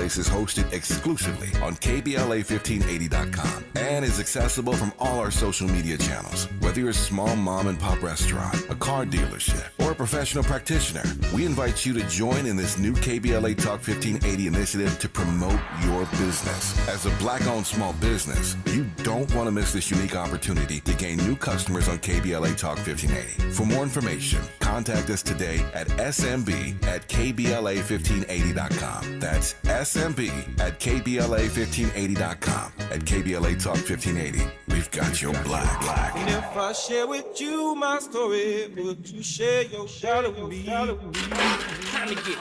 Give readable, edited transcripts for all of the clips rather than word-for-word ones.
Marketplace is hosted exclusively on KBLA1580.com and is accessible from all our social media channels. Whether you're a small mom and pop restaurant, a car dealership, or a professional practitioner, we invite you to join in this new KBLA Talk 1580 initiative to promote your business. As a Black-owned small business, you don't want to miss this unique opportunity to gain new customers on KBLA Talk 1580. For more information, contact us today at smb@kbla1580.com. That's smb@kbla1580.com. At KBLA Talk 1580, we've got your black. And if I share with you my story, would you share your shadow with me? Time to get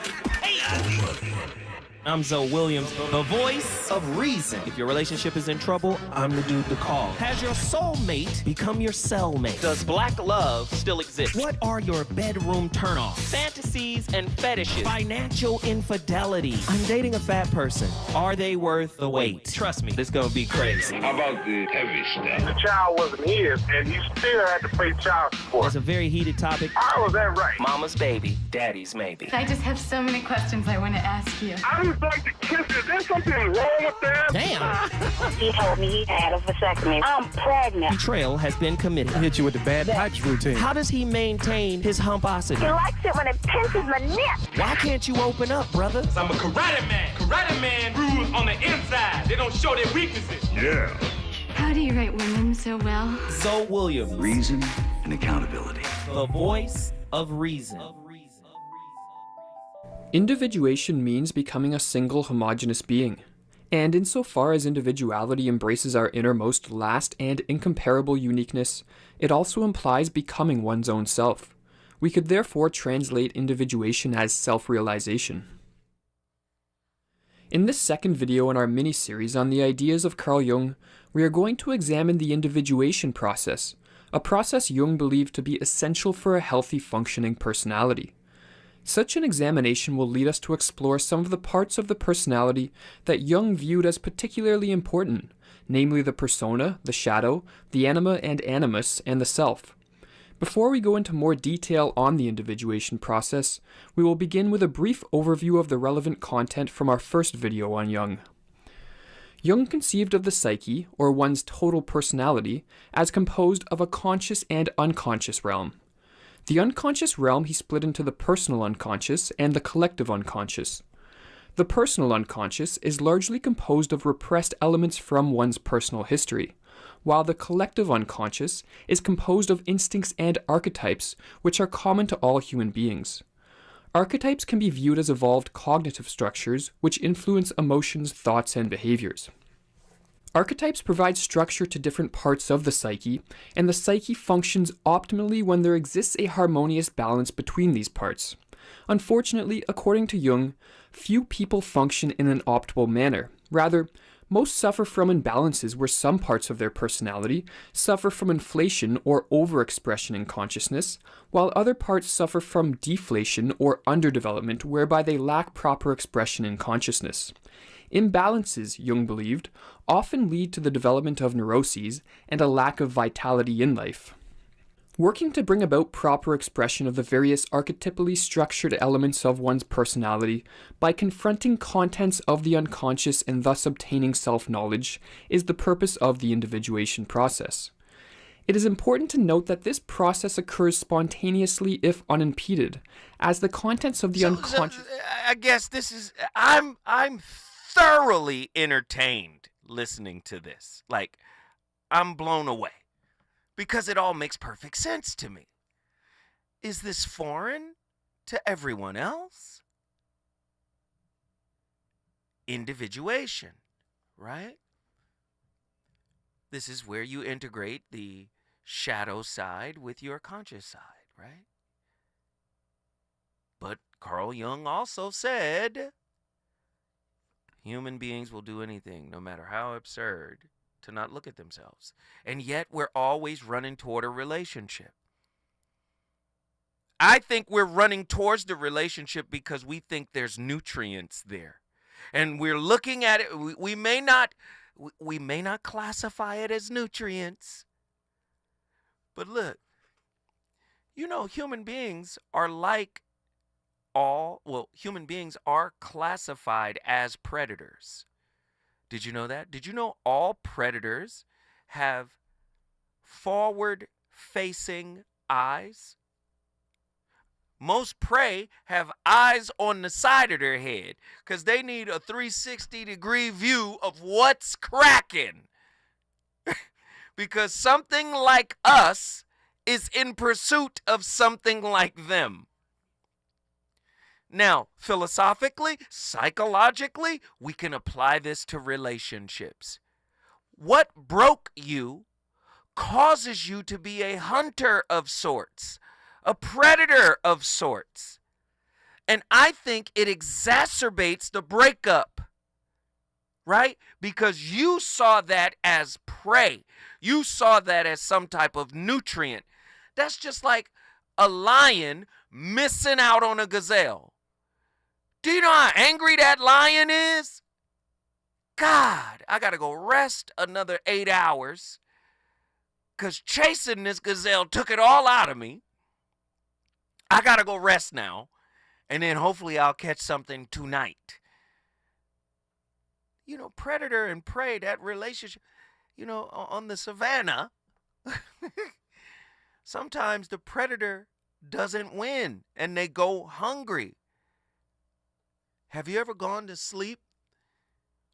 I'm Zoe Williams, the voice of reason. If your relationship is in trouble, I'm the dude to call. Has your soulmate become your cellmate? Does black love still exist? What are your bedroom turnoffs? Fantasies and fetishes. Financial infidelity. I'm dating a fat person. Are they worth the wait? Trust me, this gonna be crazy. How about the heavy stuff? The child wasn't his, and he still had to pay child support. It's a very heated topic. How was that right? Mama's baby, daddy's maybe. I just have so many questions I want to ask you. I just like to kiss you. Is there something wrong with that? Damn. He told me he had a vasectomy. I'm pregnant. Betrayal has been committed. Hit you with the bad pipes routine. How does he maintain his humposity? He likes it when it pinches my neck. Why can't you open up, brother? I'm a karate man. Karate man rules on the inside. They don't show their weaknesses. Yeah. How do you write women so well? Zoe Williams, Reason and accountability. the voice of reason. Individuation means becoming a single homogeneous being, and insofar as individuality embraces our innermost, last, and incomparable uniqueness, it also implies becoming one's own self. We could therefore translate individuation as self-realization. In this second video in our mini-series on the ideas of Carl Jung, we are going to examine the individuation process, a process Jung believed to be essential for a healthy functioning personality. Such an examination will lead us to explore some of the parts of the personality that Jung viewed as particularly important, namely the persona, the shadow, the anima and animus, and the self. Before we go into more detail on the individuation process, we will begin with a brief overview of the relevant content from our first video on Jung. Jung conceived of the psyche, or one's total personality, as composed of a conscious and unconscious realm. The unconscious realm he split into the personal unconscious and the collective unconscious. The personal unconscious is largely composed of repressed elements from one's personal history, while the collective unconscious is composed of instincts and archetypes which are common to all human beings. Archetypes can be viewed as evolved cognitive structures which influence emotions, thoughts, and behaviors. Archetypes provide structure to different parts of the psyche, and the psyche functions optimally when there exists a harmonious balance between these parts. Unfortunately, according to Jung, few people function in an optimal manner. Rather, most suffer from imbalances where some parts of their personality suffer from inflation or overexpression in consciousness, while other parts suffer from deflation or underdevelopment whereby they lack proper expression in consciousness. Imbalances, Jung believed, often lead to the development of neuroses and a lack of vitality in life. Working to bring about proper expression of the various archetypally structured elements of one's personality by confronting contents of the unconscious and thus obtaining self-knowledge is the purpose of the individuation process. It is important to note that this process occurs spontaneously if unimpeded, as the contents of the unconscious... I guess this is... I'm thoroughly entertained listening to this. Like, I'm blown away. Because it all makes perfect sense to me. Is this foreign to everyone else? Individuation, right? This is where you integrate the shadow side with your conscious side, right? But Carl Jung also said, human beings will do anything, no matter how absurd, to not look at themselves. And yet we're always running toward a relationship. I think we're running towards the relationship because we think there's nutrients there. And we're looking at it, we may not classify it as nutrients. But look, you know, human beings are like human beings are classified as predators. Did you know that? Did you know all predators have forward-facing eyes? Most prey have eyes on the side of their head because they need a 360-degree view of what's cracking. Because something like us is in pursuit of something like them. Now, philosophically, psychologically, we can apply this to relationships. What broke you causes you to be a hunter of sorts, a predator of sorts. And I think it exacerbates the breakup, right? Because you saw that as prey. You saw that as some type of nutrient. That's just like a lion missing out on a gazelle. Do you know how angry that lion is? God, I got to go rest another 8 hours because chasing this gazelle took it all out of me. I got to go rest now, and then hopefully I'll catch something tonight. You know, predator and prey, that relationship, you know, on the savannah, sometimes the predator doesn't win and they go hungry. Have you ever gone to sleep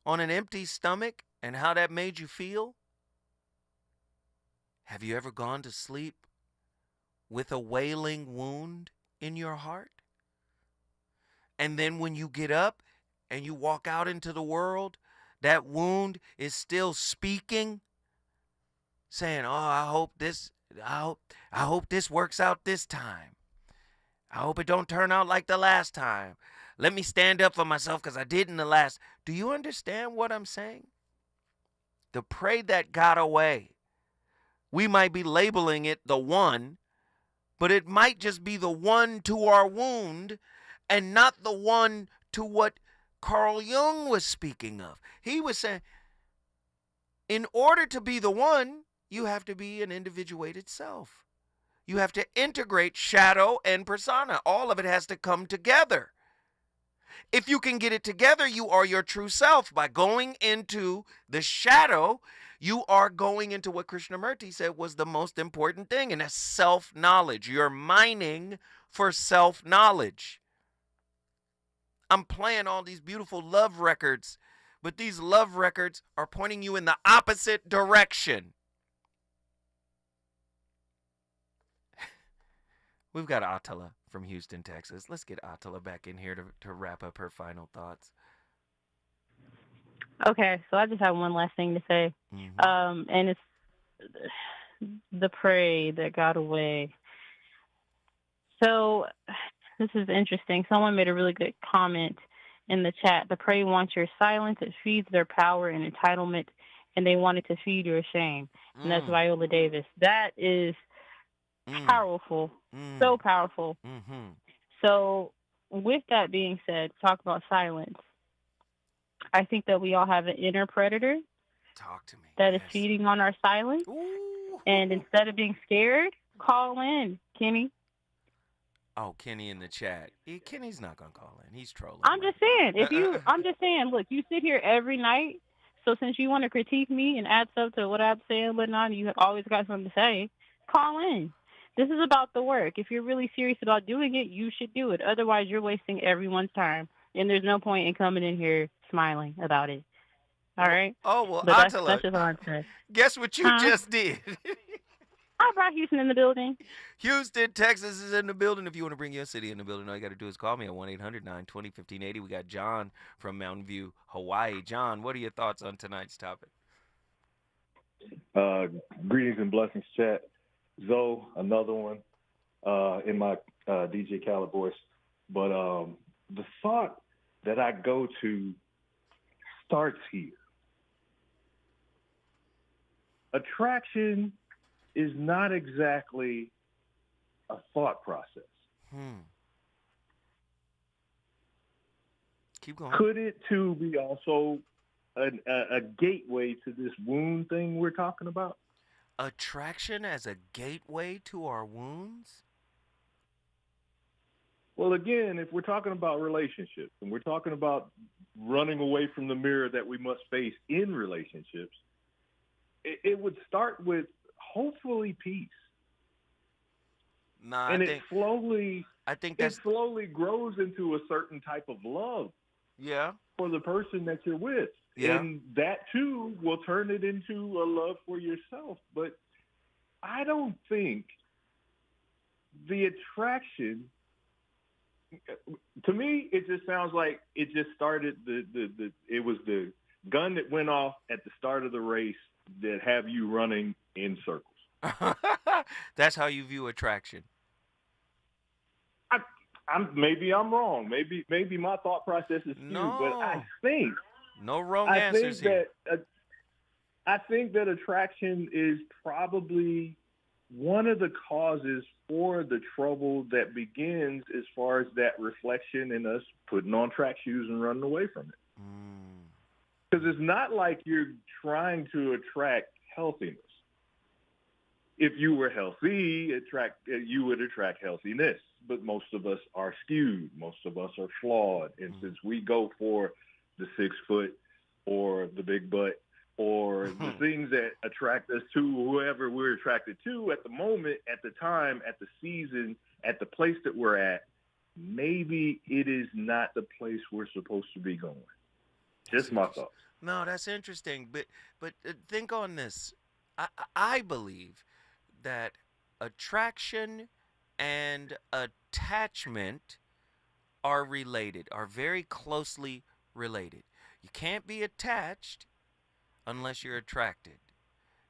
on an empty stomach and how that made you feel? Have you ever gone to sleep with a wailing wound in your heart? And then when you get up and you walk out into the world, that wound is still speaking, saying, "Oh, I hope this works out this time. I hope it don't turn out like the last time. Let me stand up for myself because I didn't the last." Do you understand what I'm saying? The prey that got away. We might be labeling it the one, but it might just be the one to our wound and not the one to what Carl Jung was speaking of. He was saying, in order to be the one, you have to be an individuated self. You have to integrate shadow and persona. All of it has to come together. If you can get it together, you are your true self. By going into the shadow, you are going into what Krishnamurti said was the most important thing, and that's self-knowledge. You're mining for self-knowledge. I'm playing all these beautiful love records, but these love records are pointing you in the opposite direction. We've got Atala from Houston, Texas. Let's get Atala back in here to wrap up her final thoughts. Okay, so I just have one last thing to say. And it's the prey that got away. So this is interesting. Someone made a really good comment in the chat. The prey wants your silence. It feeds their power and entitlement, and they want it to feed your shame. And that's Viola Davis. That is powerful. So powerful. So with that being said, talk about silence. I think that we all have an inner predator. Talk to me. That is feeding on our silence. Ooh. And instead of being scared, call in, Kenny. Oh, Kenny in the chat. Kenny's not gonna call in. He's trolling. I'm just saying. I'm just saying. Look, you sit here every night. So since you want to critique me and add stuff to what I'm saying, whatnot, you always got something to say. Call in. This is about the work. If you're really serious about doing it, you should do it. Otherwise, you're wasting everyone's time, and there's no point in coming in here smiling about it. All right? Oh, well, but Atala, that's just all I'm saying. Guess what you just did? I brought Houston in the building. Houston, Texas is in the building. If you want to bring your city in the building, all you got to do is call me at 1-800-920-1580. We got John from Mountain View, Hawaii. John, what are your thoughts on tonight's topic? Greetings and blessings, chat. Zoe, another one in my DJ Khaled voice. But the thought that I go to starts here. Attraction is not exactly a thought process. Keep going. Could it, too, be also a gateway to this wound thing we're talking about? Attraction as a gateway to our wounds? Well, again, if we're talking about relationships and we're talking about running away from the mirror that we must face in relationships, it would start with hopefully peace. Nah, and it slowly grows into a certain type of love. Yeah. For the person that you're with. Yeah. And that too will turn it into a love for yourself. But I don't think the attraction, to me, it just sounds like it just started it was the gun that went off at the start of the race that have you running in circles. That's how you view attraction. Maybe I'm wrong. Maybe my thought process is skewed, but I think no wrong answers here. I think that attraction is probably one of the causes for the trouble that begins as far as that reflection in us putting on track shoes and running away from it. Because it's not like you're trying to attract healthiness. If you were healthy, you would attract healthiness. But most of us are skewed. Most of us are flawed. And since we go for the 6 foot or the big butt or the things that attract us to whoever we're attracted to at the moment, at the time, at the season, at the place that we're at, maybe it is not the place we're supposed to be going. Just my thoughts. No, that's interesting. But think on this. I believe that attraction and attachment are related, are very closely related. You can't be attached unless you're attracted.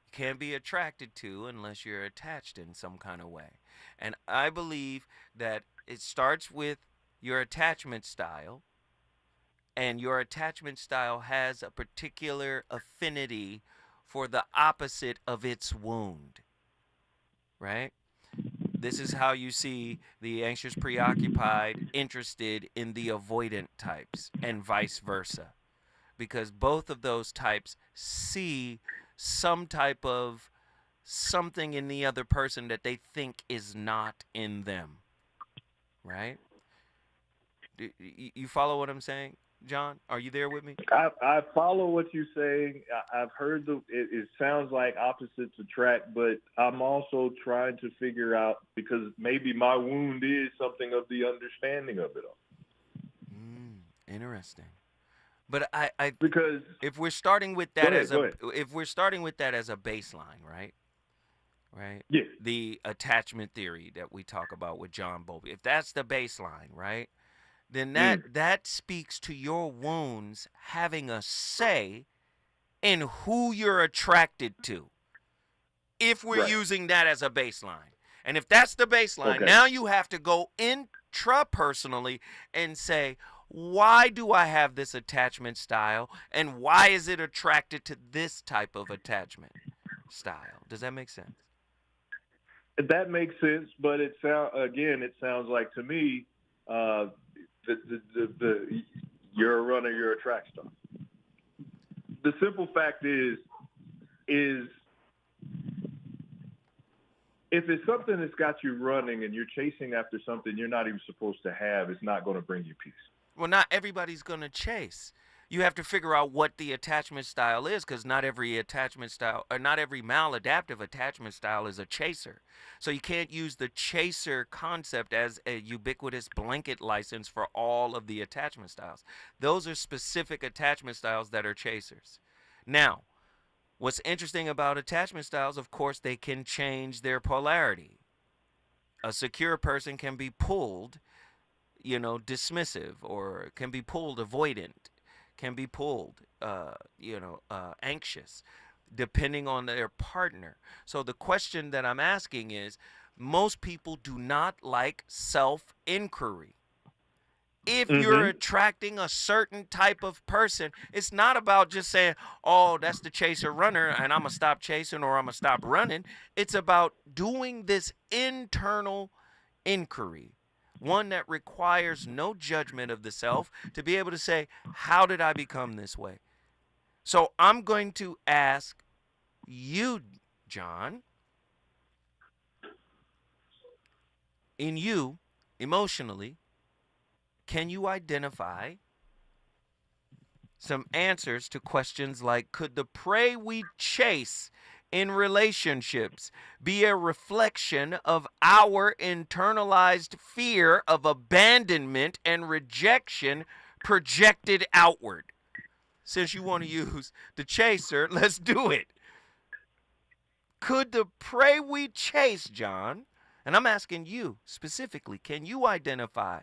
You can't be attracted to unless you're attached in some kind of way. And I believe that it starts with your attachment style, and your attachment style has a particular affinity for the opposite of its wound, right? This is how you see the anxious, preoccupied, interested in the avoidant types, and vice versa. Because both of those types see some type of something in the other person that they think is not in them, right? You follow what I'm saying, John? Are you there with me? I follow what you're saying. I've heard it sounds like opposites attract, but I'm also trying to figure out, because maybe my wound is something of the understanding of it all. Interesting. But because if we're starting with that as a baseline, right? Right? Yeah. The attachment theory that we talk about with John Bowlby. If that's the baseline, right? Then that speaks to your wounds having a say in who you're attracted to. If we're using that as a baseline. And if that's the baseline, now you have to go intrapersonally and say, why do I have this attachment style, and why is it attracted to this type of attachment style? Does that make sense? That makes sense, but it sounds like to me, you're a runner, you're a track star. The simple fact is if it's something that's got you running and you're chasing after something you're not even supposed to have, it's not going to bring you peace. Well, not everybody's going to chase. You have to figure out what the attachment style is, because not every attachment style, or not every maladaptive attachment style is a chaser. So you can't use the chaser concept as a ubiquitous blanket license for all of the attachment styles. Those are specific attachment styles that are chasers. Now, what's interesting about attachment styles, of course, they can change their polarity. A secure person can be pulled, dismissive, or can be pulled avoidant, can be pulled, anxious, depending on their partner. So the question that I'm asking is, most people do not like self-inquiry. If you're attracting a certain type of person, it's not about just saying, oh, that's the chaser runner, and I'm going to stop chasing or I'm going to stop running. It's about doing this internal inquiry, one that requires no judgment of the self, to be able to say, how did I become this way? So I'm going to ask you, John, in you, emotionally, can you identify some answers to questions like, could the prey we chase in relationships be a reflection of our internalized fear of abandonment and rejection projected outward? Since you want to use the chaser, let's do it. Could the prey we chase, John, and I'm asking you specifically, can you identify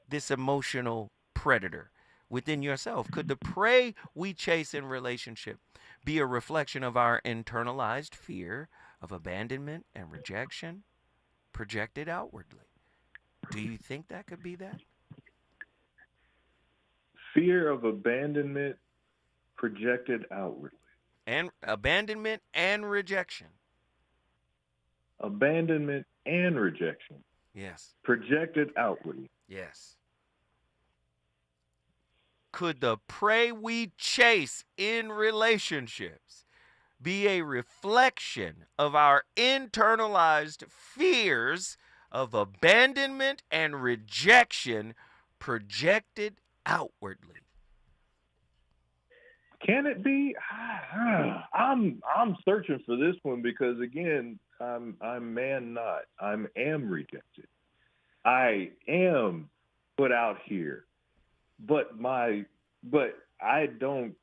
this emotional predator within yourself? Could the prey we chase in relationship be a reflection of our internalized fear of abandonment and rejection projected outwardly? Do you think that could be that? Fear of abandonment projected outwardly. And abandonment and rejection. Abandonment and rejection. Yes. Projected outwardly. Yes. Could the prey we chase in relationships be a reflection of our internalized fears of abandonment and rejection projected outwardly? Can it be? I'm searching for this one because, again, I'm man not. I am rejected. I am put out here, but I don't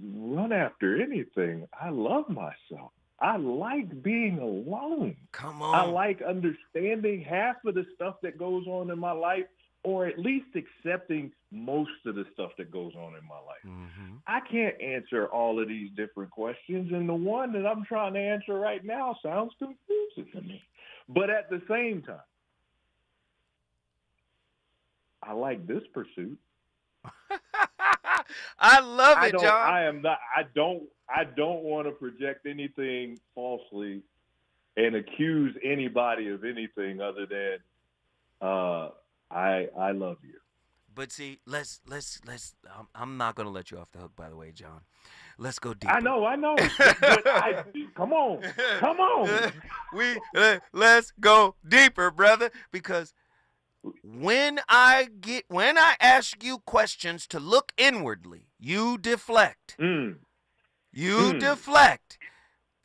run after anything. I love myself. I like being alone. Come on. I like understanding half of the stuff that goes on in my life, or at least accepting most of the stuff that goes on in my life. Mm-hmm. I can't answer all of these different questions, and the one that I'm trying to answer right now sounds confusing to me. But at the same time, I like this pursuit. I love it, John. I don't want to project anything falsely and accuse anybody of anything other than I love you. But see, let's I'm not going to let you off the hook, by the way, John. Let's go deeper. I know. Come on. Let's go deeper, brother, because when I ask you questions to look inwardly, you deflect. Deflect.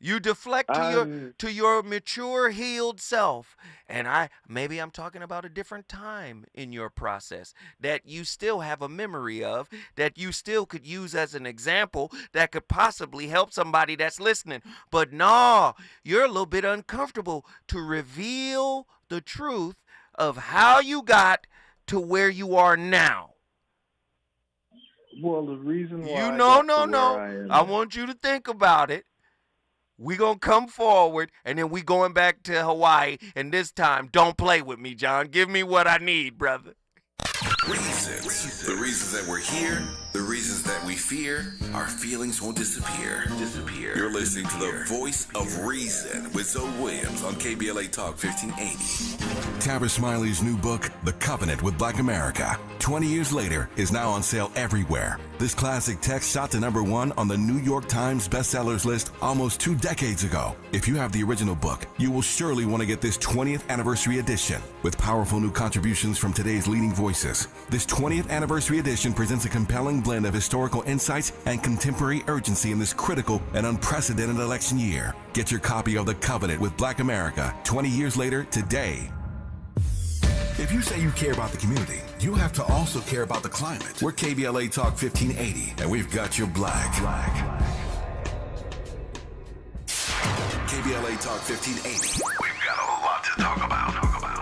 You deflect to your mature, healed self. And I'm talking about a different time in your process that you still have a memory of, that you still could use as an example that could possibly help somebody that's listening. But no, you're a little bit uncomfortable to reveal the truth of how you got to where you are now. Well, the reason why I want you to think about it. We gonna come forward, and then we going back to Hawaii, and this time, don't play with me, John. Give me what I need, brother. Reasons. The reasons that we're here, the reasons that we fear, our feelings won't disappear. You're listening to the Voice of Reason with Zoe Williams on KBLA Talk 1580. Tabitha Smiley's new book, The Covenant with Black America, 20 years later, is now on sale everywhere. This classic text shot to #1 on the New York Times bestsellers list almost 2 decades ago. If you have the original book, you will surely want to get this 20th anniversary edition with powerful new contributions from today's leading voices. This 20th anniversary edition presents a compelling blend of historical insights and contemporary urgency in this critical and unprecedented election year. Get your copy of The Covenant with Black America 20 years later today. If you say you care about the community, you have to also care about the climate. We're KBLA Talk 1580, and we've got your black. KBLA Talk 1580. We've got a lot to talk about.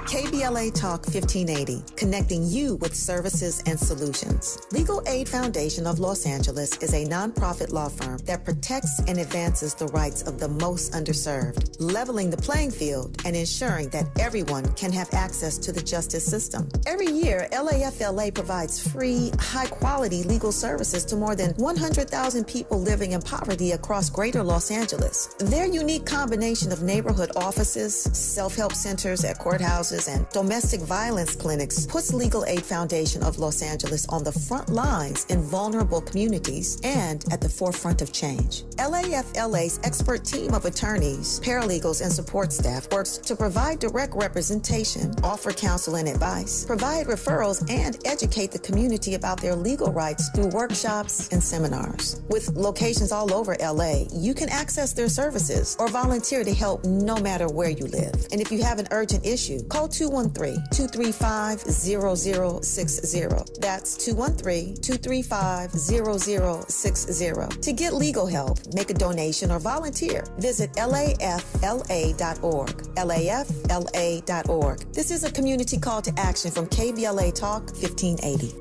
KBLA Talk 1580, connecting you with services and solutions. Legal Aid Foundation of Los Angeles is a nonprofit law firm that protects and advances the rights of the most underserved, leveling the playing field and ensuring that everyone can have access to the justice system. Every year, LAFLA provides free, high-quality legal services to more than 100,000 people living in poverty across greater Los Angeles. Their unique combination of neighborhood offices, self-help centers at courthouses, services and domestic violence clinics puts Legal Aid Foundation of Los Angeles on the front lines in vulnerable communities and at the forefront of change. LAFLA's expert team of attorneys, paralegals, and support staff works to provide direct representation, offer counsel and advice, provide referrals, and educate the community about their legal rights through workshops and seminars. With locations all over LA, you can access their services or volunteer to help no matter where you live. And if you have an urgent issue, call 213-235-0060. That's 213-235-0060. To get legal help, make a donation, or volunteer, visit lafla.org. lafla.org. This is a community call to action from KBLA Talk 1580.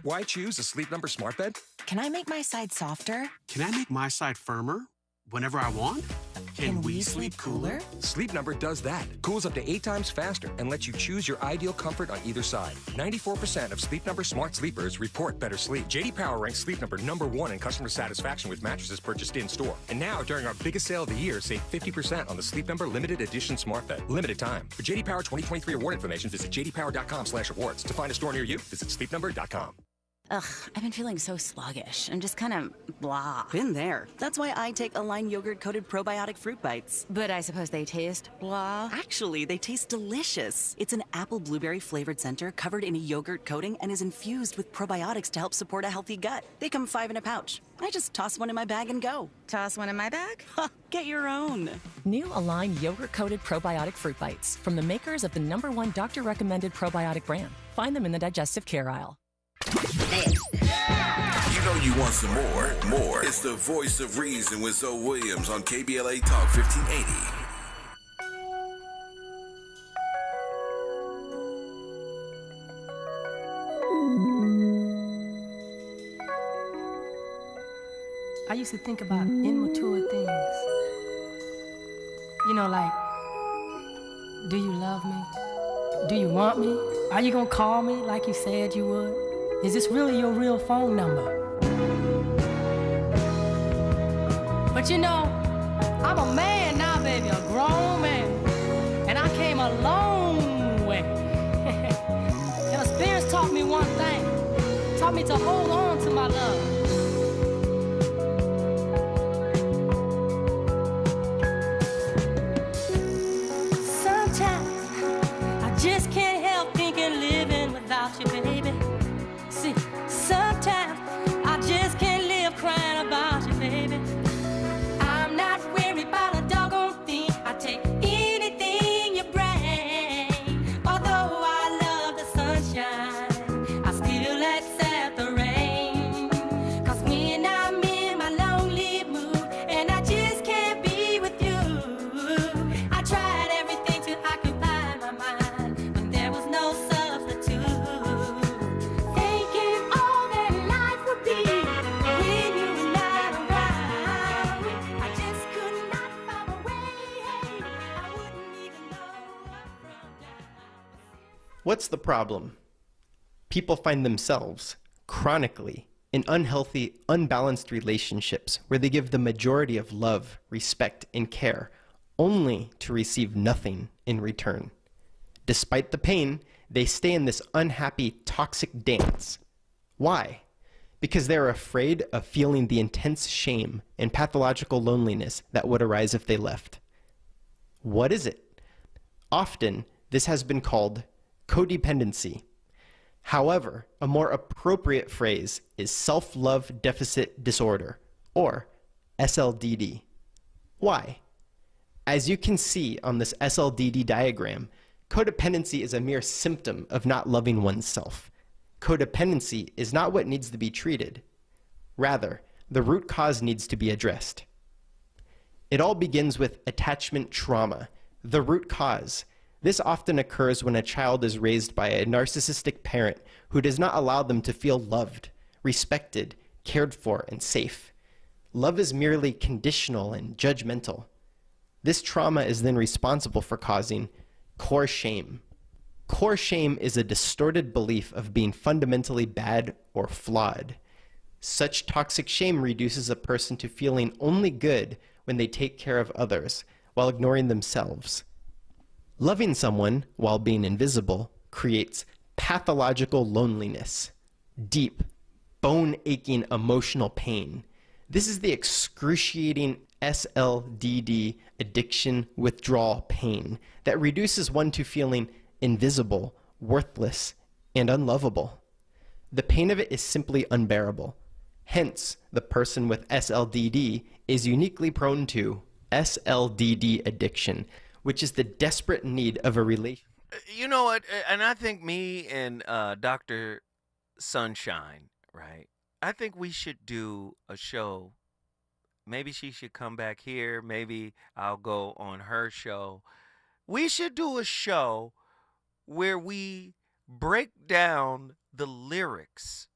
Why choose a Sleep Number smart bed? Can I make my side softer? Can I make my side firmer whenever I want? Can we sleep cooler? Sleep Number does that. Cools up to 8 times faster and lets you choose your ideal comfort on either side. 94% of Sleep Number smart sleepers report better sleep. J.D. Power ranks Sleep Number #1 in customer satisfaction with mattresses purchased in-store. And now, during our biggest sale of the year, save 50% on the Sleep Number Limited Edition smart bed. Limited time. For J.D. Power 2023 award information, visit jdpower.com/awards. To find a store near you, visit sleepnumber.com. Ugh, I've been feeling so sluggish. I'm just kind of blah. Been there. That's why I take Align yogurt-coated probiotic fruit bites. But I suppose they taste blah? Actually, they taste delicious. It's an apple blueberry flavored center covered in a yogurt coating and is infused with probiotics to help support a healthy gut. They come 5 in a pouch. I just toss one in my bag and go. Toss one in my bag? Get your own. New Align yogurt-coated probiotic fruit bites from the makers of the #1 doctor-recommended probiotic brand. Find them in the digestive care aisle. You know you want some more. It's the voice of reason with Zoe Williams on KBLA Talk 1580. I used to think about immature things. You know, like, do you love me? Do you want me? Are you gonna call me like you said you would? Is this really your real phone number? But you know, I'm a man now, baby, a grown man. And I came a long way. And experience taught me one thing. Taught me to hold on to my love. Sometimes I just can't help thinking living without you, baby. See, sometimes I just can't live crying about you, baby. I'm not worried about a doggone thing. I take anything you bring. Although I love the sunshine, I still accept the rain. 'Cause when I'm in my lonely mood and I just can't be with you, I tried everything to occupy my mind, but there was no substitute. What's the problem? People find themselves, chronically, in unhealthy, unbalanced relationships where they give the majority of love, respect, and care, only to receive nothing in return. Despite the pain, they stay in this unhappy, toxic dance. Why? Because they're afraid of feeling the intense shame and pathological loneliness that would arise if they left. What is it? Often, this has been called codependency. However, a more appropriate phrase is self-love deficit disorder, or SLDD. Why? As you can see on this SLDD diagram, codependency is a mere symptom of not loving oneself. Codependency is not what needs to be treated. Rather, the root cause needs to be addressed. It all begins with attachment trauma, the root cause. This often occurs when a child is raised by a narcissistic parent who does not allow them to feel loved, respected, cared for, and safe. Love is merely conditional and judgmental. This trauma is then responsible for causing core shame. Core shame is a distorted belief of being fundamentally bad or flawed. Such toxic shame reduces a person to feeling only good when they take care of others while ignoring themselves. Loving someone while being invisible creates pathological loneliness, deep, bone-aching emotional pain. This is the excruciating SLDD addiction withdrawal pain that reduces one to feeling invisible, worthless, and unlovable. The pain of it is simply unbearable. Hence, the person with SLDD is uniquely prone to SLDD addiction, which is the desperate need of a relationship. You know what? And I think me and Dr. Sunshine, right? I think we should do a show. Maybe she should come back here. Maybe I'll go on her show. We should do a show where we break down the lyrics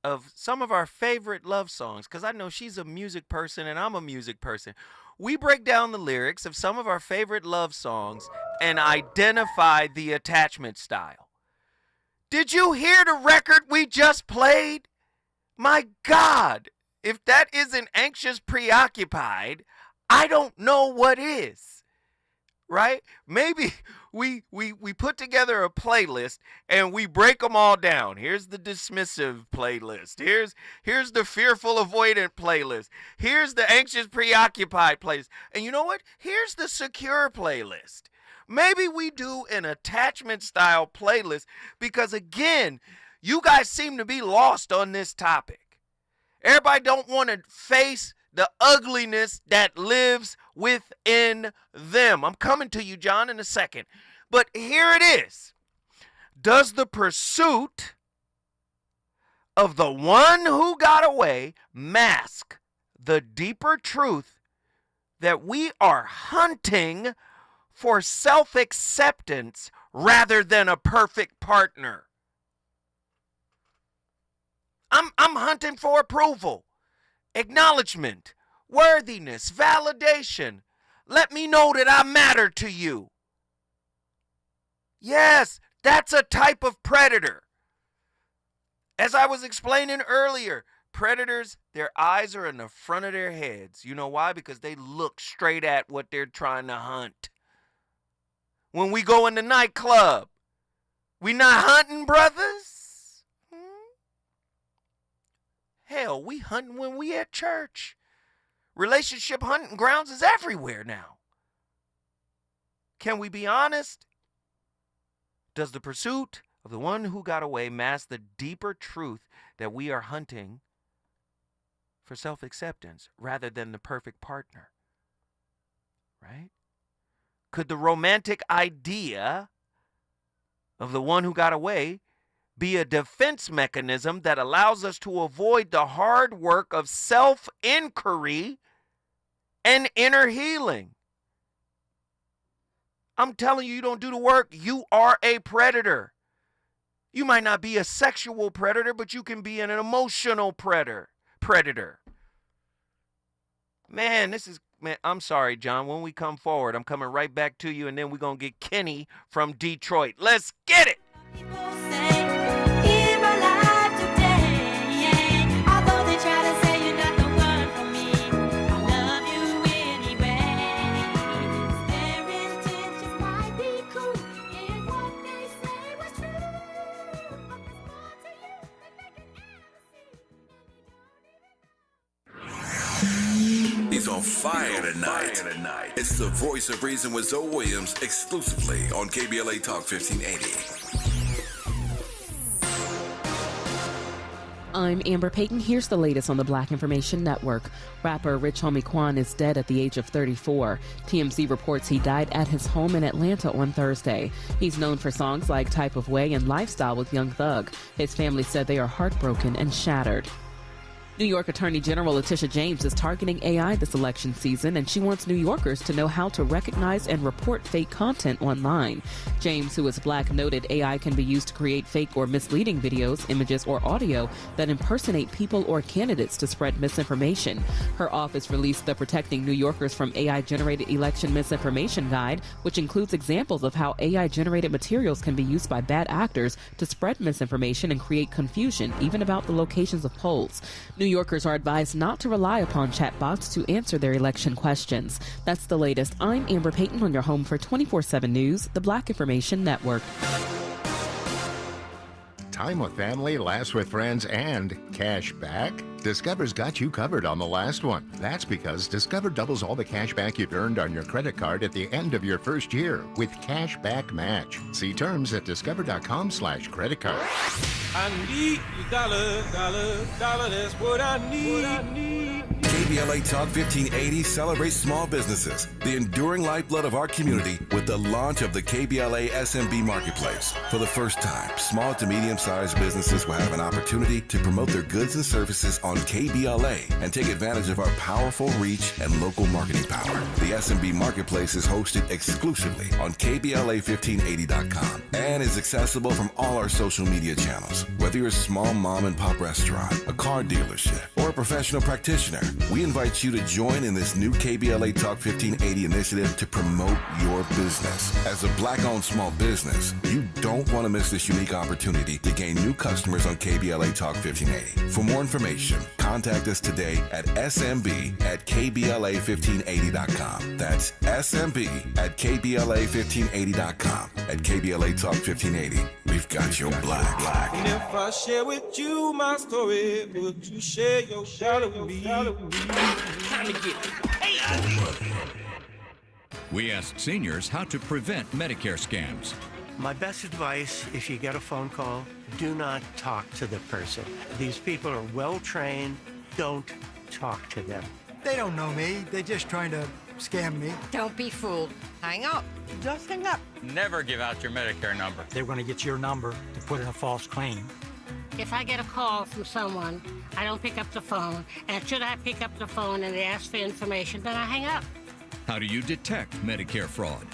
of some of our favorite love songs, because I know she's a music person and I'm a music person. We break down the lyrics of some of our favorite love songs and identify the attachment style. Did you hear the record we just played? My God, if that isn't anxious preoccupied, I don't know what is. Right? Maybe we put together a playlist and we break them all down. Here's the dismissive playlist. Here's the fearful avoidant playlist. Here's the anxious preoccupied playlist. And you know what? Here's the secure playlist. Maybe we do an attachment style playlist because, again, you guys seem to be lost on this topic. Everybody don't want to face the ugliness that lives within them. I'm coming to you, John, in a second. But here it is. Does the pursuit of the one who got away mask the deeper truth that we are hunting for self-acceptance rather than a perfect partner? I'm hunting for approval, acknowledgement, worthiness, validation. Let me know that I matter to you. Yes, that's a type of predator. As I was explaining earlier, predators, their eyes are in the front of their heads. You know why? Because they look straight at what they're trying to hunt. When we go in the nightclub, we not hunting, brothers? Hell, we hunting when we at church. Relationship hunting grounds is everywhere now. Can we be honest? Does the pursuit of the one who got away mask the deeper truth that we are hunting for self-acceptance rather than the perfect partner? Right? Could the romantic idea of the one who got away be a defense mechanism that allows us to avoid the hard work of self-inquiry and inner healing? I'm telling you, you don't do the work, you are a predator. You might not be a sexual predator, but you can be an emotional predator. Man, I'm sorry, John. When we come forward, I'm coming right back to you, and then we're going to get Kenny from Detroit. Let's get it! He's on fire tonight. It's the Voice of Reason with Zoe Williams, exclusively on KBLA Talk 1580. I'm Amber Payton. Here's the latest on the Black Information Network. Rapper Rich Homie Quan is dead at the age of 34. TMZ reports he died at his home in Atlanta on Thursday. He's known for songs like Type of Way and Lifestyle with Young Thug. His family said they are heartbroken and shattered. New York Attorney General Letitia James is targeting AI this election season, and she wants New Yorkers to know how to recognize and report fake content online. James, who is Black, noted AI can be used to create fake or misleading videos, images, or audio that impersonate people or candidates to spread misinformation. Her office released the Protecting New Yorkers from AI-Generated Election Misinformation Guide, which includes examples of how AI-generated materials can be used by bad actors to spread misinformation and create confusion, even about the locations of polls. New Yorkers are advised not to rely upon chatbots to answer their election questions. That's the latest. I'm Amber Payton on your home for 24/7 News, the Black Information Network. Time with family, laughs with friends, and cash back? Discover's got you covered on the last one. That's because Discover doubles all the cash back you've earned on your credit card at the end of your first year with Cash Back Match. See terms at discover.com/creditcard. I need you, dollar, that's what I need. KBLA Talk 1580 celebrates small businesses, the enduring lifeblood of our community, with the launch of the KBLA SMB Marketplace. For the first time, small to medium-sized businesses will have an opportunity to promote their goods and services on KBLA and take advantage of our powerful reach and local marketing power. The SMB Marketplace is hosted exclusively on KBLA1580.com and is accessible from all our social media channels. Whether you're a small mom and pop restaurant, a car dealership, or a professional practitioner, we invite you to join in this new KBLA Talk 1580 initiative to promote your business. As a Black-owned small business, you don't want to miss this unique opportunity to gain new customers on KBLA Talk 1580. For more information, contact us today at smb@kbla1580.com. That's smb@kbla1580.com. At KBLA Talk 1580, we've got your black. And if I share with you my story, would you share your shadow with me? Time to get We asked seniors how to prevent Medicare scams. My best advice, if you get a phone call, do not talk to the person. These people are well trained. Don't talk to them. They don't know me. They're just trying to scam me. Don't be fooled. Hang up. Just hang up. Never give out your Medicare number. They're going to get your number to put in a false claim. If I get a call from someone, I don't pick up the phone. And should I pick up the phone and they ask for information, then I hang up. How do you detect Medicare fraud?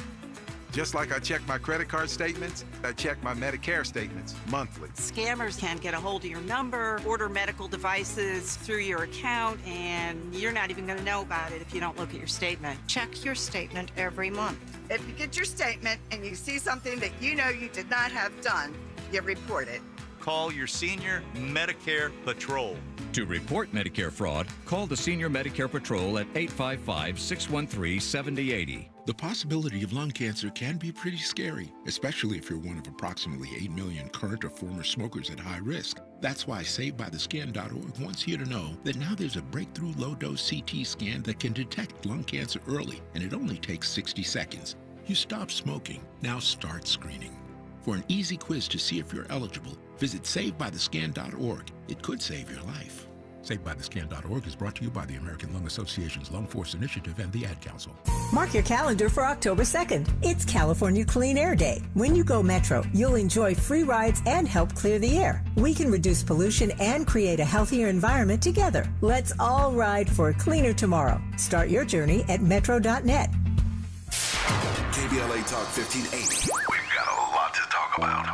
Just like I check my credit card statements, I check my Medicare statements monthly. Scammers can get a hold of your number, order medical devices through your account, and you're not even going to know about it if you don't look at your statement. Check your statement every month. If you get your statement and you see something that you know you did not have done, you report it. Call your Senior Medicare Patrol. To report Medicare fraud, call the Senior Medicare Patrol at 855-613-7080. The possibility of lung cancer can be pretty scary, especially if you're one of approximately 8 million current or former smokers at high risk. That's why SaveByTheScan.org wants you to know that now there's a breakthrough low-dose CT scan that can detect lung cancer early, and it only takes 60 seconds. You stop smoking, now start screening. For an easy quiz to see if you're eligible, visit SaveByTheScan.org. It could save your life. SaveByTheScan.org is brought to you by the American Lung Association's Lung Force Initiative and the Ad Council. Mark your calendar for October 2nd. It's California Clean Air Day. When you go Metro, you'll enjoy free rides and help clear the air. We can reduce pollution and create a healthier environment together. Let's all ride for a cleaner tomorrow. Start your journey at metro.net. KBLA Talk 1580. We've got a lot to talk about.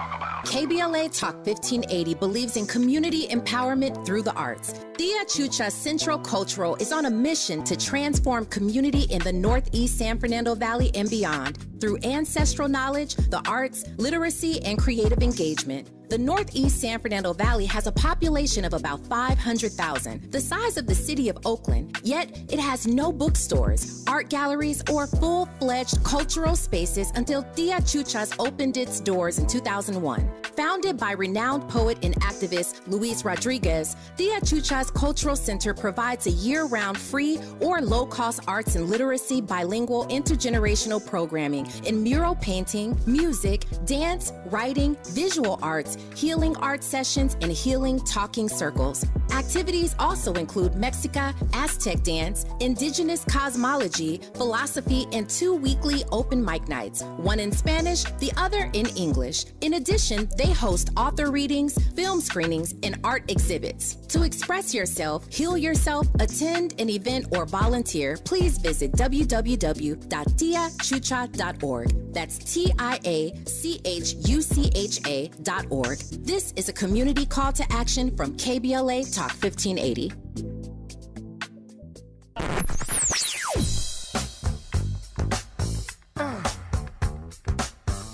KBLA Talk 1580 believes in community empowerment through the arts. Tia Chucha Central Cultural is on a mission to transform community in the Northeast San Fernando Valley and beyond through ancestral knowledge, the arts, literacy, and creative engagement. The Northeast San Fernando Valley has a population of about 500,000, the size of the city of Oakland, yet it has no bookstores, art galleries, or full-fledged cultural spaces until Tia Chucha's opened its doors in 2001. Founded by renowned poet and activist Luis Rodriguez, Tia Chucha's Cultural Center provides a year-round free or low-cost arts and literacy bilingual intergenerational programming in mural painting, music, dance, writing, visual arts, healing art sessions, and healing talking circles. Activities also include Mexica, Aztec dance, indigenous cosmology, philosophy, and 2 weekly open mic nights, one in Spanish, the other in English. In addition, they host author readings, film screenings, and art exhibits. To express yourself, heal yourself, attend an event, or volunteer, please visit www.tiachucha.org. That's TIACHUCHA.org. This is a community call to action from KBLA Talk 1580.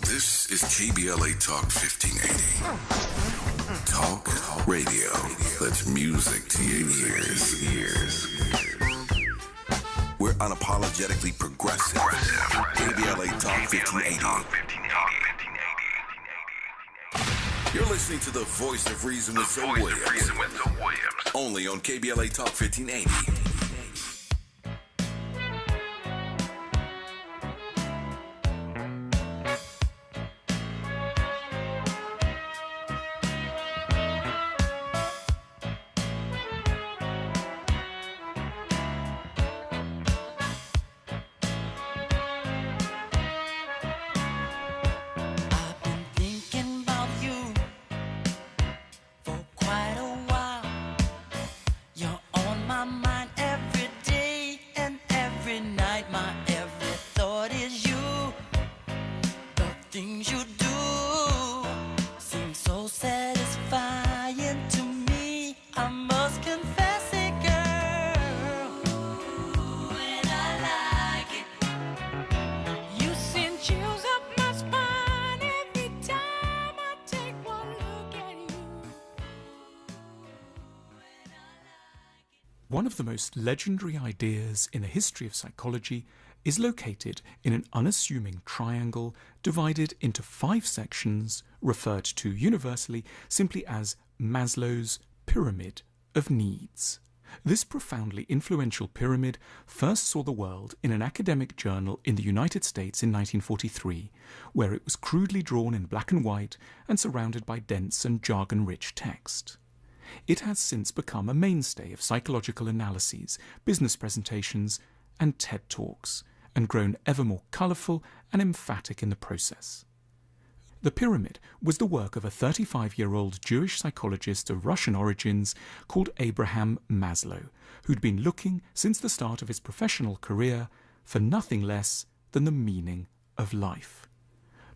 This is KBLA Talk 1580. Talk radio. That's music to your ears. We're unapologetically progressive. KBLA Talk 1580. You're listening to the voice of reason with Zoe Williams. Only on KBLA Talk 1580. One of the most legendary ideas in the history of psychology is located in an unassuming triangle divided into 5 sections referred to universally simply as Maslow's pyramid of needs. This profoundly influential pyramid first saw the world in an academic journal in the United States in 1943, where it was crudely drawn in black and white and surrounded by dense and jargon-rich text. It has since become a mainstay of psychological analyses, business presentations, and TED Talks, and grown ever more colourful and emphatic in the process. The pyramid was the work of a 35-year-old Jewish psychologist of Russian origins called Abraham Maslow, who'd been looking, since the start of his professional career, for nothing less than the meaning of life.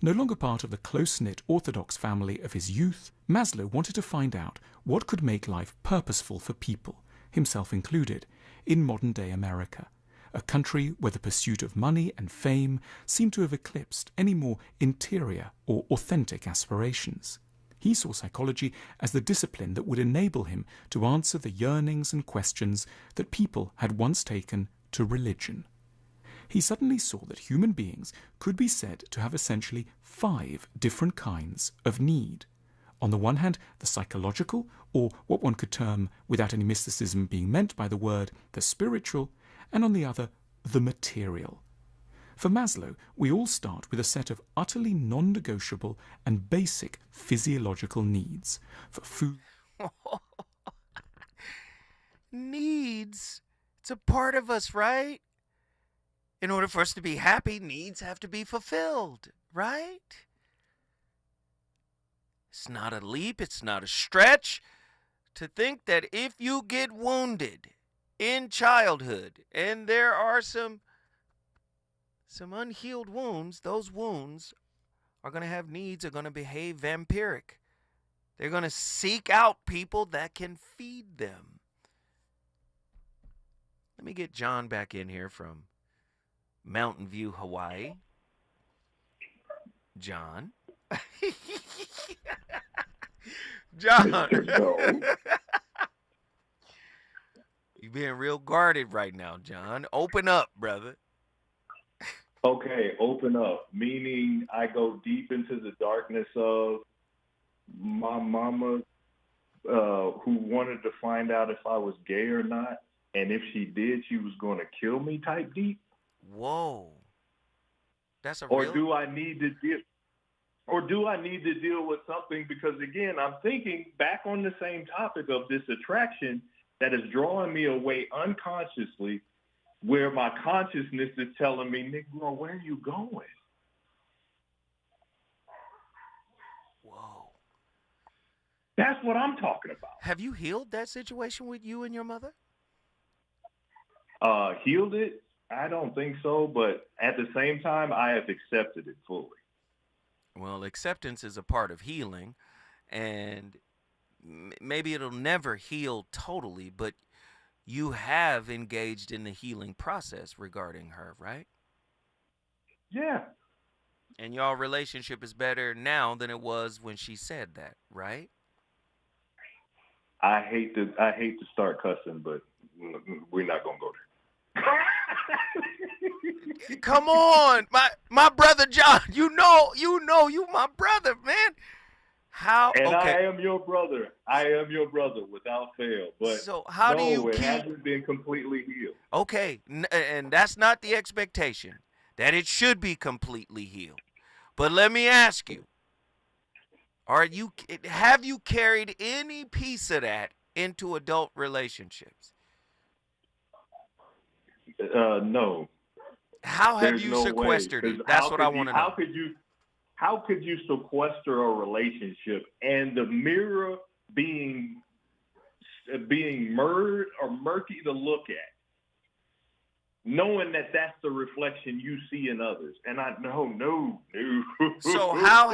No longer part of the close-knit Orthodox family of his youth, Maslow wanted to find out what could make life purposeful for people, himself included, in modern-day America, a country where the pursuit of money and fame seemed to have eclipsed any more interior or authentic aspirations. He saw psychology as the discipline that would enable him to answer the yearnings and questions that people had once taken to religion. He suddenly saw that human beings could be said to have essentially 5 different kinds of need. On the one hand, the psychological, or what one could term, without any mysticism being meant by the word, the spiritual, and on the other, the material. For Maslow, we all start with a set of utterly non-negotiable and basic physiological needs. For food... Needs? It's a part of us, right? In order for us to be happy, needs have to be fulfilled, right? It's not a leap, it's not a stretch to think that if you get wounded in childhood and there are some unhealed wounds, those wounds are going to have needs, are going to behave vampiric. They're going to seek out people that can feed them. Let me get John back in here from Mountain View, Hawaii. John. John. You're being real guarded right now, John. Open up, brother. Okay, open up. Meaning I go deep into the darkness of my mama who wanted to find out if I was gay or not. And if she did, she was going to kill me type deep. Whoa. That's a or real... do I need to deal with something? Because again, I'm thinking back on the same topic of this attraction that is drawing me away unconsciously, where my consciousness is telling me, Negro, where are you going? Whoa. That's what I'm talking about. Have you healed that situation with you and your mother? Healed it? I don't think so, but at the same time, I have accepted it fully. Well, acceptance is a part of healing, and maybe it'll never heal totally, but you have engaged in the healing process regarding her, right? Yeah. And y'all relationship is better now than it was when she said that, right? I hate to start cussing, but we're not gonna go there. Come on, my brother John. You know, you my brother, man. How? And okay. I am your brother. I am your brother without fail. But so how do you it hasn't been completely healed. Okay, and that's not the expectation, that it should be completely healed. But let me ask you, have you carried any piece of that into adult relationships? No. How have you sequestered it? That's what I want to know. How could you sequester a relationship and the mirror being mirrored or murky to look at, knowing that that's the reflection you see in others? And no. So how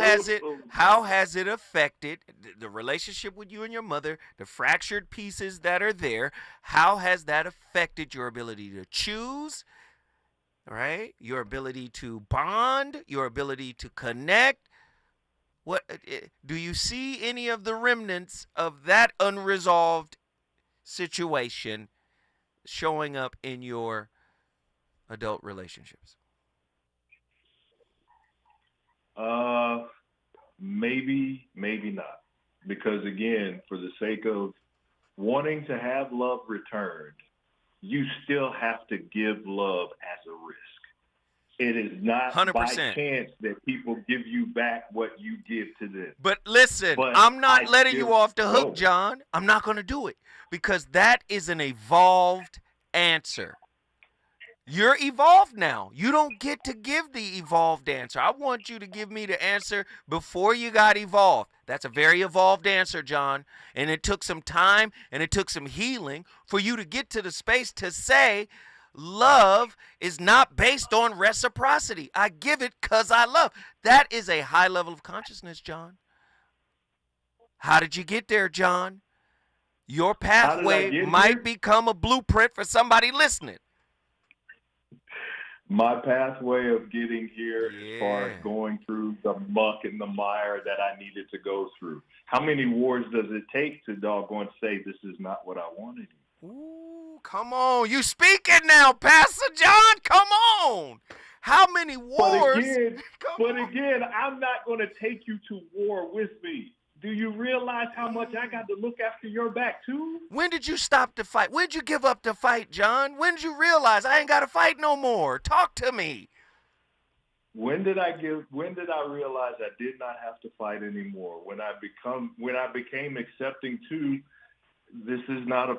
has it affected the relationship with you and your mother, the fractured pieces that are there? How has that affected your ability to choose? Right? Your ability to bond, your ability to connect. What do you see any of the remnants of that unresolved situation showing up in your adult relationships? Maybe not. Because again, for the sake of wanting to have love returned, you still have to give love as a risk. It is not 100%. by chance that people give you back what you give to them. But listen, I'm not letting you off the hook, John. I'm not going to do it because that is an evolved answer. You're evolved now. You don't get to give the evolved answer. I want you to give me the answer before you got evolved. That's a very evolved answer, John. And it took some time and it took some healing for you to get to the space to say love is not based on reciprocity. I give it because I love. That is a high level of consciousness, John. How did you get there, John? Your pathway might become a blueprint for somebody listening. My pathway of getting here as far as going through the muck and the mire that I needed to go through. How many wars does it take to doggone say this is not what I wanted? Ooh, come on. You speaking now, Pastor John. Come on. How many wars? But again, I'm not going to take you to war with me. Do you realize how much I got to look after your back, too? When did you stop the fight? When did you give up the fight, John? When did you realize I ain't got to fight no more? Talk to me. When did I realize I did not have to fight anymore? When I became accepting too, this is not a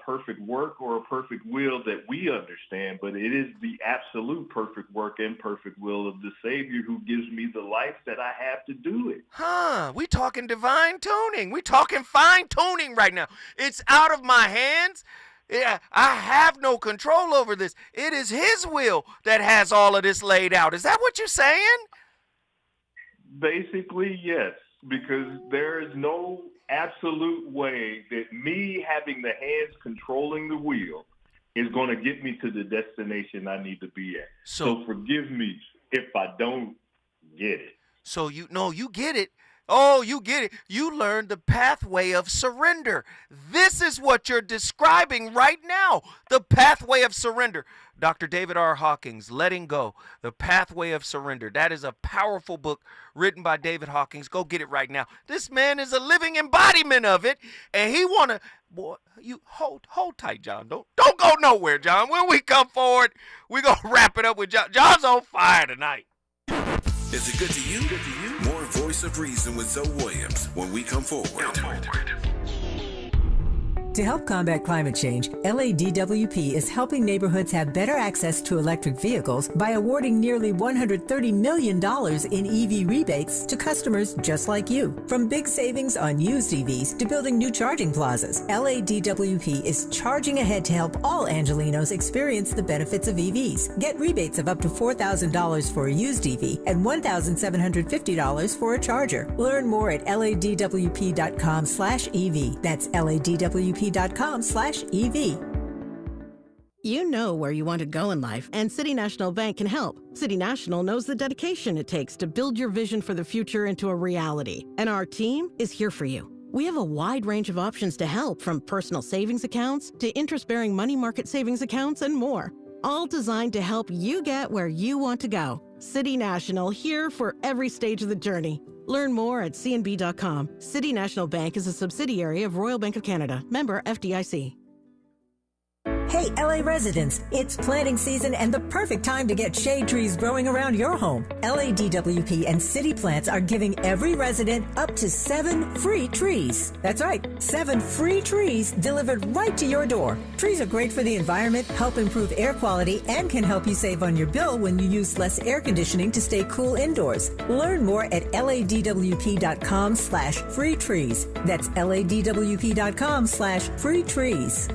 perfect work or a perfect will that we understand, but it is the absolute perfect work and perfect will of the Savior who gives me the life that I have to do it. We talking divine tuning. We talking fine tuning right now. It's out of my hands. Yeah, I have no control over this. It is His will that has all of this laid out. Is that what you're saying? Basically, yes, because there is no absolute way that me having the hands controlling the wheel is going to get me to the destination I need to be at. So forgive me if I don't get it. So you get it. Oh, you get it. You learned the pathway of surrender. This is what you're describing right now. The pathway of surrender. Dr. David R. Hawkins, Letting Go, The Pathway of Surrender. That is a powerful book written by David Hawkins. Go get it right now. This man is a living embodiment of it, and he want to, boy, you hold tight, John. Don't go nowhere, John. When we come forward, we're going to wrap it up with John. John's on fire tonight. Is it good to you? More Voice of Reason with Zoe Williams when we come forward. To help combat climate change, LADWP is helping neighborhoods have better access to electric vehicles by awarding nearly $130 million in EV rebates to customers just like you. From big savings on used EVs to building new charging plazas, LADWP is charging ahead to help all Angelinos experience the benefits of EVs. Get rebates of up to $4,000 for a used EV and $1,750 for a charger. Learn more at ladwp.com/EV. That's ladwp.com/EV. You know where you want to go in life, and City National Bank can help. City National knows the dedication it takes to build your vision for the future into a reality, and our team is here for you. We have a wide range of options to help, from personal savings accounts to interest-bearing money market savings accounts and more, all designed to help you get where you want to go. City National, here for every stage of the journey. Learn more at cnb.com. City National Bank is a subsidiary of Royal Bank of Canada. Member FDIC. Hey, LA residents, it's planting season and the perfect time to get shade trees growing around your home. LADWP and City Plants are giving every resident up to 7 free trees. That's right, 7 free trees delivered right to your door. Trees are great for the environment, help improve air quality, and can help you save on your bill when you use less air conditioning to stay cool indoors. Learn more at ladwp.com/free trees. That's ladwp.com/free trees.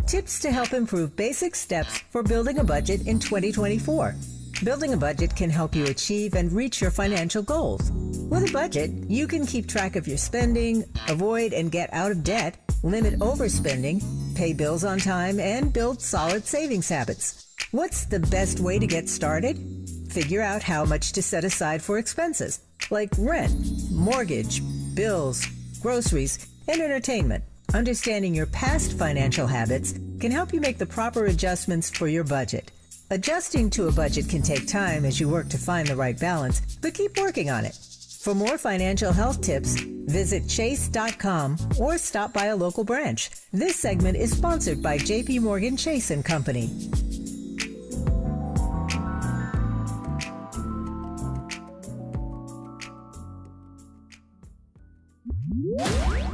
Tips to help improve basic steps for building a budget in 2024. Building a budget can help you achieve and reach your financial goals. With a budget, you can keep track of your spending, avoid and get out of debt, limit overspending, pay bills on time, and build solid savings habits. What's the best way to get started? Figure out how much to set aside for expenses, like rent, mortgage, bills, groceries, and entertainment. Understanding your past financial habits can help you make the proper adjustments for your budget. Adjusting to a budget can take time as you work to find the right balance, but keep working on it. For more financial health tips, visit chase.com or stop by a local branch. This segment is sponsored by JP Morgan Chase & Company.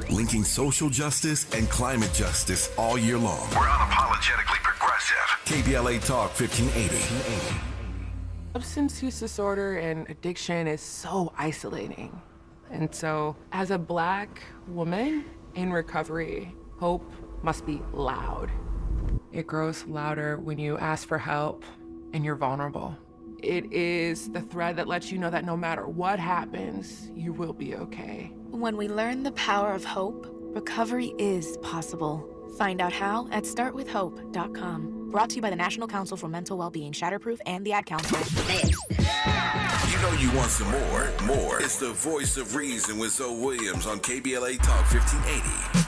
Linking social justice and climate justice all year long. We're unapologetically progressive. KBLA Talk 1580. Substance use disorder and addiction is so isolating. And so, as a Black woman in recovery, hope must be loud. It grows louder when you ask for help and you're vulnerable. It is the thread that lets you know that no matter what happens, you will be okay. When we learn the power of hope, recovery is possible. Find out how at startwithhope.com. Brought to you by the National Council for Mental Wellbeing, Shatterproof, and the Ad Council. You know you want some more. More. It's the voice of reason with Zoe Williams on KBLA Talk 1580.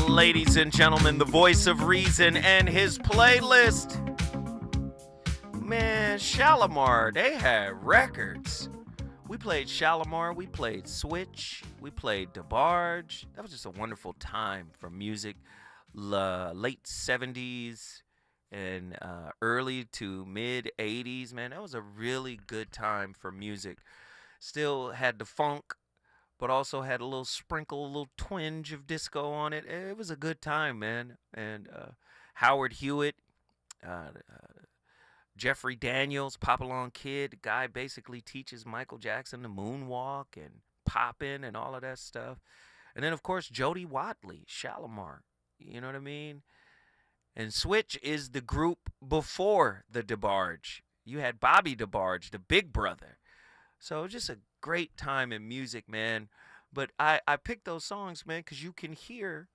Ladies and gentlemen, the voice of reason and his playlist. Man, Shalimar, they had records. We played Shalimar, we played Switch, we played DeBarge. That was just a wonderful time for music. Late 70s and early to mid 80s, man. That was a really good time for music. Still had the funk, but also had a little sprinkle, a little twinge of disco on it. It was a good time, man. And Howard Hewitt, Jeffrey Daniels, Papillon Kid, guy basically teaches Michael Jackson to moonwalk and poppin' and all of that stuff. And then, of course, Jody Watley, Shalimar. You know what I mean? And Switch is the group before the DeBarge. You had Bobby DeBarge, the big brother. So just a great time in music, man. But I picked those songs, man, because you can hear,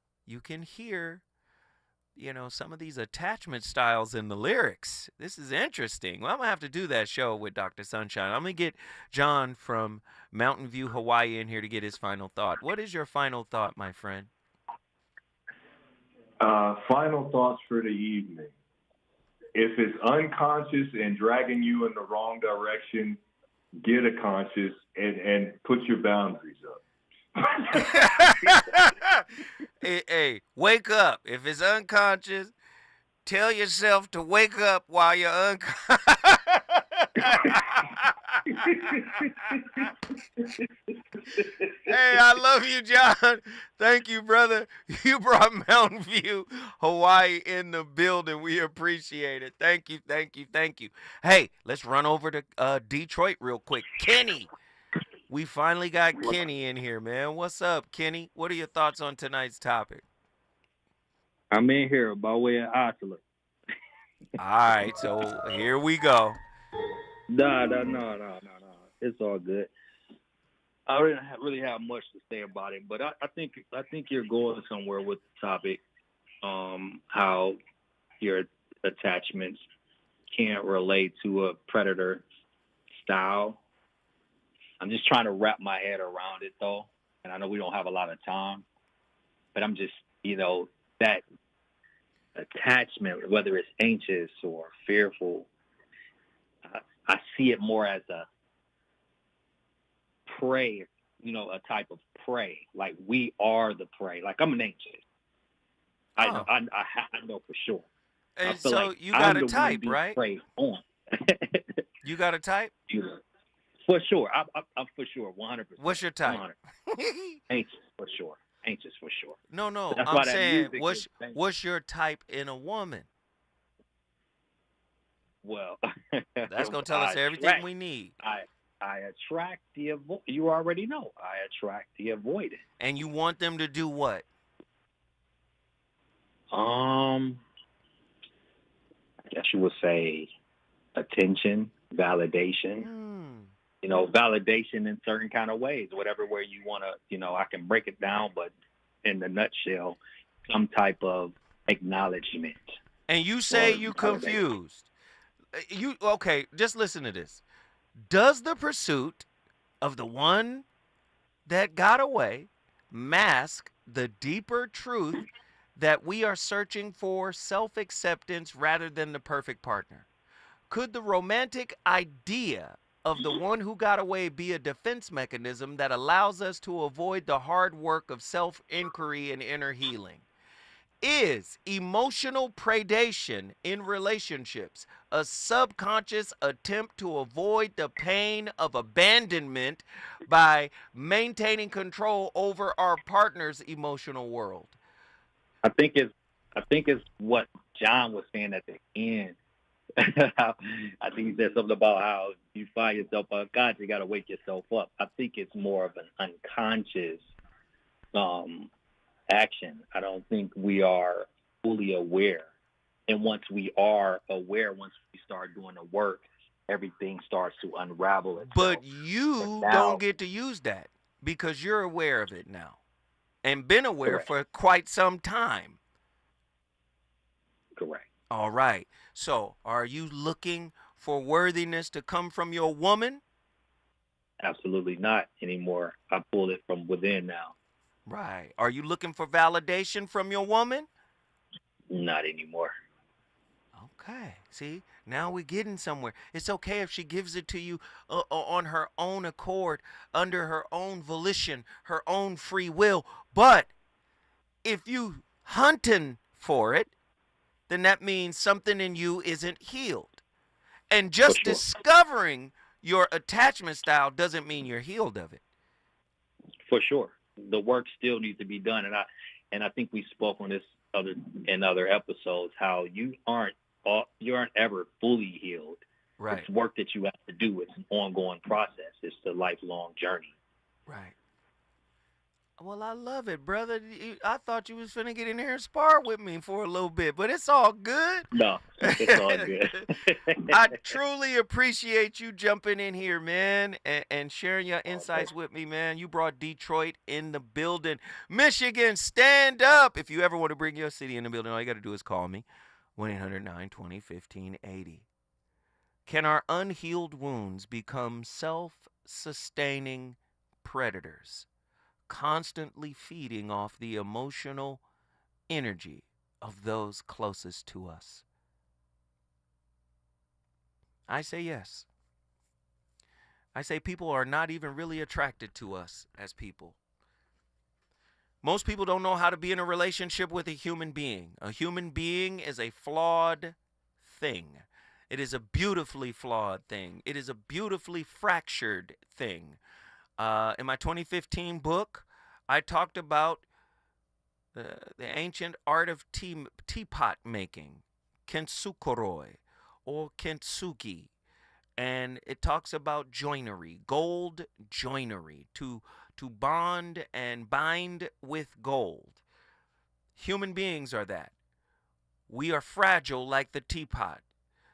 you know, some of these attachment styles in the lyrics. This is interesting. Well, I'm going to have to do that show with Dr. Sunshine. I'm going to get John from Mountain View, Hawaii in here to get his final thought. What is your final thought, my friend? Final thoughts for the evening. If it's unconscious and dragging you in the wrong direction, get a conscious and put your boundaries up. Hey, wake up. If it's unconscious, tell yourself to wake up while you're unconscious. Hey, I love you, John. Thank you, brother. You brought Mountain View, Hawaii in the building. We appreciate it. Thank you. Hey, let's run over to Detroit real quick. Kenny, We finally got Kenny in here, man. What's up, Kenny? What are your thoughts on tonight's topic? I'm in here by way of Osler. All right, so here we go. No. It's all good. I don't really have much to say about it, but I think you're going somewhere with the topic. How your attachments can't relate to a predator style. I'm just trying to wrap my head around it, though, and I know we don't have a lot of time, but I'm just, that attachment, whether it's anxious or fearful, I see it more as a prey, a type of prey. Like we are the prey. Like I'm an anxious. I know for sure. And so you got a type, right? On. You got a type? For sure. I'm for sure, 100%. What's your type? Anxious for sure. No. I'm saying, what's your type in a woman? Well, that's gonna tell us everything we need. I attract the you already know. I attract the avoidant. And you want them to do what? I guess you would say attention, validation. Validation in certain kind of ways, whatever way you want to, I can break it down, but in the nutshell, some type of acknowledgement. And you say you confused. Okay, just listen to this. Does the pursuit of the one that got away mask the deeper truth that we are searching for self-acceptance rather than the perfect partner? Could the romantic idea of the one who got away be a defense mechanism that allows us to avoid the hard work of self-inquiry and inner healing? Is emotional predation in relationships a subconscious attempt to avoid the pain of abandonment by maintaining control over our partner's emotional world? I think it's what John was saying at the end. I think he said something about how you find yourself unconscious, you got to wake yourself up. I think it's more of an unconscious action. I don't think we are fully aware. And once we are aware, once we start doing the work, everything starts to unravel itself. But you don't get to use that because you're aware of it now and been aware for quite some time. Correct. All right. So are you looking for worthiness to come from your woman? Absolutely not anymore. I pulled it from within now. Right. Are you looking for validation from your woman? Not anymore. Okay. See, now we're getting somewhere. It's okay if she gives it to you on her own accord, under her own volition, her own free will. But if you hunting for it, then that means something in you isn't healed. And just discovering your attachment style doesn't mean you're healed of it. For sure. The work still needs to be done. And I think we spoke on this in other episodes, how you aren't ever fully healed. Right. It's work that you have to do. It's an ongoing process. It's a lifelong journey. Right. Well, I love it, brother. I thought you was finna get in here and spar with me for a little bit, but it's all good. No, it's all good. I truly appreciate you jumping in here, man, and sharing your insights with me, man. You brought Detroit in the building. Michigan, stand up. If you ever want to bring your city in the building, all you got to do is call me, 1-800-920-1580. Can our unhealed wounds become self-sustaining predators, constantly feeding off the emotional energy of those closest to us? I say yes. I say people are not even really attracted to us as people. Most people don't know how to be in a relationship with a human being. A human being is a flawed thing. It is a beautifully flawed thing. It is a beautifully fractured thing. In my 2015 book, I talked about the ancient art of teapot making, kintsukuroi or kintsugi. And it talks about joinery, gold joinery, to bond and bind with gold. Human beings are that. We are fragile like the teapot.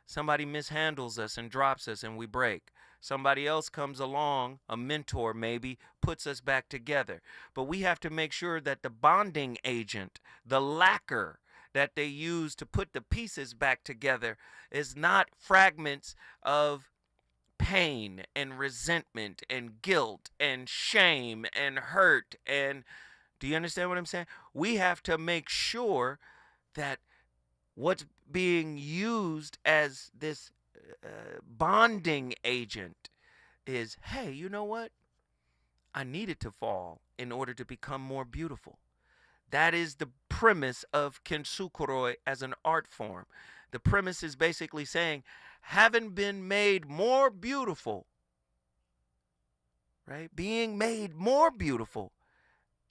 Somebody mishandles us and drops us and we break. Somebody else comes along, a mentor maybe, puts us back together. But we have to make sure that the bonding agent, the lacquer that they use to put the pieces back together, is not fragments of pain and resentment and guilt and shame and hurt. And do you understand what I'm saying? We have to make sure that what's being used as this bonding agent is, hey, you know what? I needed to fall in order to become more beautiful. That is the premise of kintsukuroi as an art form. The premise is basically saying, having been made more beautiful, right? Being made more beautiful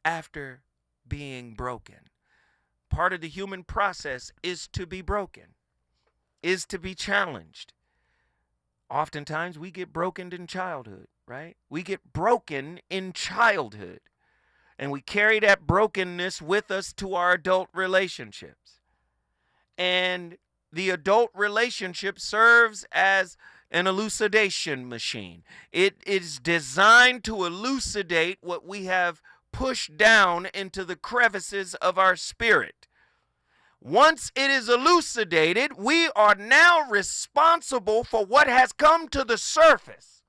after being broken. Part of the human process is to be broken, is to be challenged. Oftentimes we get broken in childhood, right? We get broken in childhood, and we carry that brokenness with us to our adult relationships. And the adult relationship serves as an elucidation machine. It is designed to elucidate what we have pushed down into the crevices of our spirit. Once it is elucidated, we are now responsible for what has come to the surface.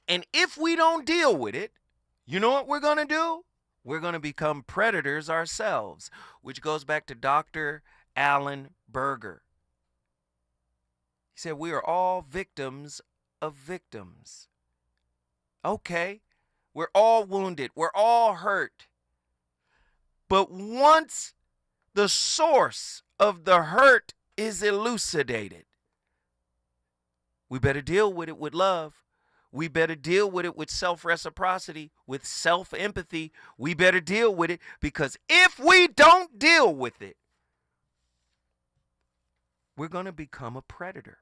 And if we don't deal with it, you know what we're going to do? We're going to become predators ourselves, which goes back to Dr. Alan Berger. He said, we are all victims of victims. Okay, we're all wounded. We're all hurt. But once the source of the hurt is elucidated, we better deal with it with love. We better deal with it with self-reciprocity, with self-empathy. We better deal with it, because if we don't deal with it, we're going to become a predator,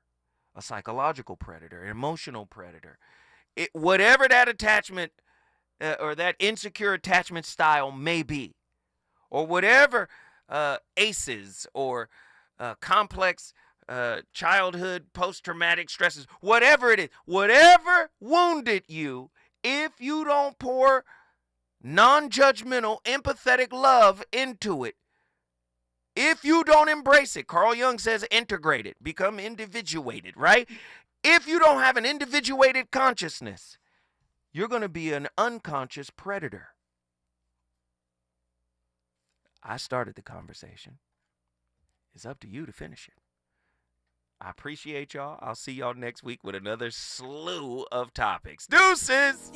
a psychological predator, an emotional predator. Whatever that attachment or that insecure attachment style may be, or whatever ACEs or complex childhood post-traumatic stresses, whatever it is, whatever wounded you, if you don't pour non-judgmental, empathetic love into it, if you don't embrace it, Carl Jung says integrate it, become individuated, right? If you don't have an individuated consciousness, you're going to be an unconscious predator. I started the conversation. It's up to you to finish it. I appreciate y'all. I'll see y'all next week with another slew of topics. Deuces!